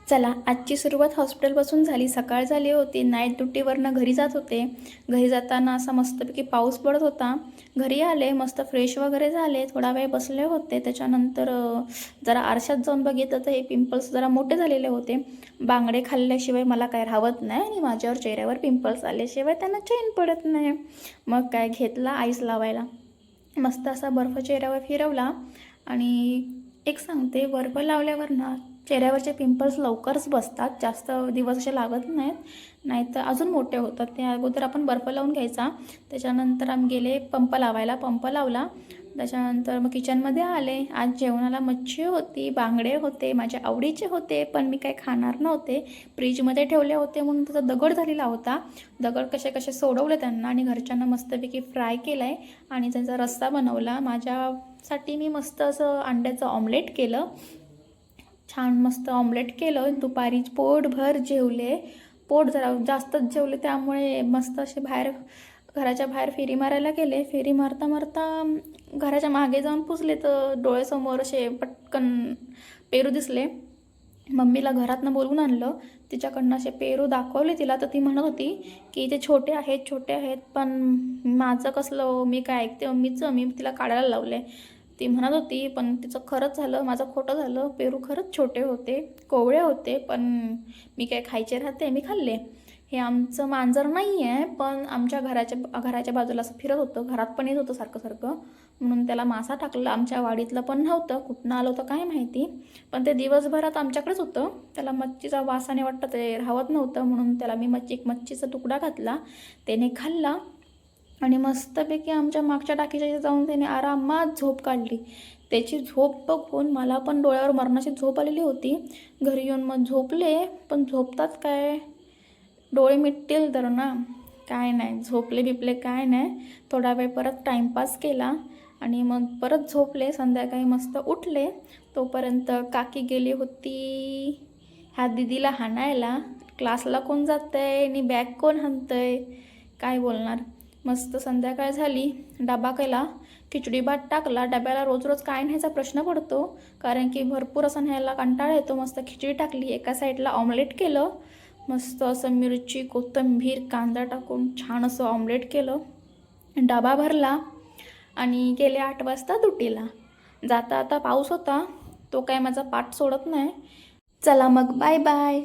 चला, आजची सुरुवात हॉस्पिटलपासून झाली. सकाळ झाली होती, नाईट ड्युटीवरनं घरी जात होते. घरी जाताना असा मस्तपैकी पाऊस पडत होता. घरी आले, मस्त फ्रेश वगैरे झाले, थोडा वेळ बसले होते. त्याच्यानंतर जरा आरशात जाऊन बघितलं तर हे पिंपल्स जरा मोठे झालेले होते. बांगडे खाल्ल्याशिवाय मला काय राहत नाही आणि माझ्यावर चेहऱ्यावर पिंपल्स आल्याशिवाय त्यांना चैन पडत नाही. मग काय घेतला आईस लावायला. मस्त असा बर्फ चेहऱ्यावर फिरवला आणि एक सांगते, बर्फ लावल्यावर ना चेहऱ्यावरचे पिंपल्स लवकरच बसतात, जास्त दिवस असे लागत नाहीत, नाहीतर अजून मोठे होतात. त्या अगोदर आपण बर्फ लावून घ्यायचा. त्याच्यानंतर आम्ही गेले पंप लावायला. पंप लावला. त्याच्यानंतर मग किचनमध्ये आले. आज जेवणाला मच्छी होती, बांगडे होते, माझ्या आवडीचे होते, पण मी काही खाणार नव्हते. फ्रीजमध्ये ठेवले होते म्हणून त्याचा दगड झालेला होता. दगड कसे कसे सोडवले त्यांना आणि घरच्यांना मस्तपैकी फ्राय केलं आहे आणि त्यांचा रस्सा बनवला. माझ्यासाठी मी मस्त असं अंड्याचं ऑमलेट केलं. छान मस्त ऑमलेट केलं. दुपारी पोटभर जेवले. पोट जरा जास्तच जेवले, त्यामुळे मस्त असे घराच्या बाहेर फेरी मारायला गेले. फेरी मारता मारता घराच्या मागे जाऊन पुसले तर डोळ्यासमोर असे पटकन पेरू दिसले. मम्मीला घरातनं बोलवून आणलं. तिच्याकडनं असे पेरू दाखवले तिला, तर ती म्हणत होती की ते छोटे आहेत, पण माझं कसलं, मी काय ऐकते मम्मीचं, मी तिला काढायला लावले. ती म्हणत होती, पण तिचं खरंच झालं, माझं खोटं झालं. पेरू खरंच छोटे होते, कोवळे होते, पण मी काय खायचे राहते, मी खाल्ले. हे आमचं मांजर नाही आहे, पण आमच्या घराच्या बाजूला असं फिरत होतं, घरात पण येत होतं सारखं सारखं, म्हणून त्याला मासा टाकला. आमच्या वाडीतलं पण नव्हतं, कुठनं आलं होतं काय माहिती, पण ते दिवसभरात आमच्याकडेच होतं. त्याला मच्छीचा वासाने वाटतं ते राहत नव्हतं, म्हणून त्याला मी मच्छीचा तुकडा घातला. त्याने खाल्ला आणि मस्तपैकी आमच्या मागच्या टाकीच्या जाऊन त्याने आरामात झोप काढली. त्याची झोप बघून मला पण डोळ्यावर मरणाची झोप आलेली होती. घरी येऊन मग झोपले, पण झोपतात काय, डोळे मिटतील तर ना, काय नाही, झोपले बिपले काय नाही. थोडा वेळ परत टाईमपास केला आणि मग परत झोपले. संध्याकाळी मस्त उठले. तोपर्यंत काकी गेली होती ह्या दिदीला हाणायला. क्लासला कोण जातं आहे आणि बॅग कोण हाणतं काय बोलणार. मस्त संध्याकाळ झाली. डबा केला, खिचडी भात टाकला. डब्याला रोज रोज काय न्यायचा प्रश्न पडतो, कारण की भरपूर असं न्यायला कंटाळा येतो. मस्त खिचडी टाकली. एका साईडला ऑमलेट केलं. मस्त असं मिरची, कोथिंबीर, कांदा टाकून छान असं ऑमलेट केलं. डबा भरला आणि गेले 8 वाजता ड्युटीला. जाता आता पाऊस होता, तो काय माझा पाठ सोडत नाही. चला मग, बाय बाय.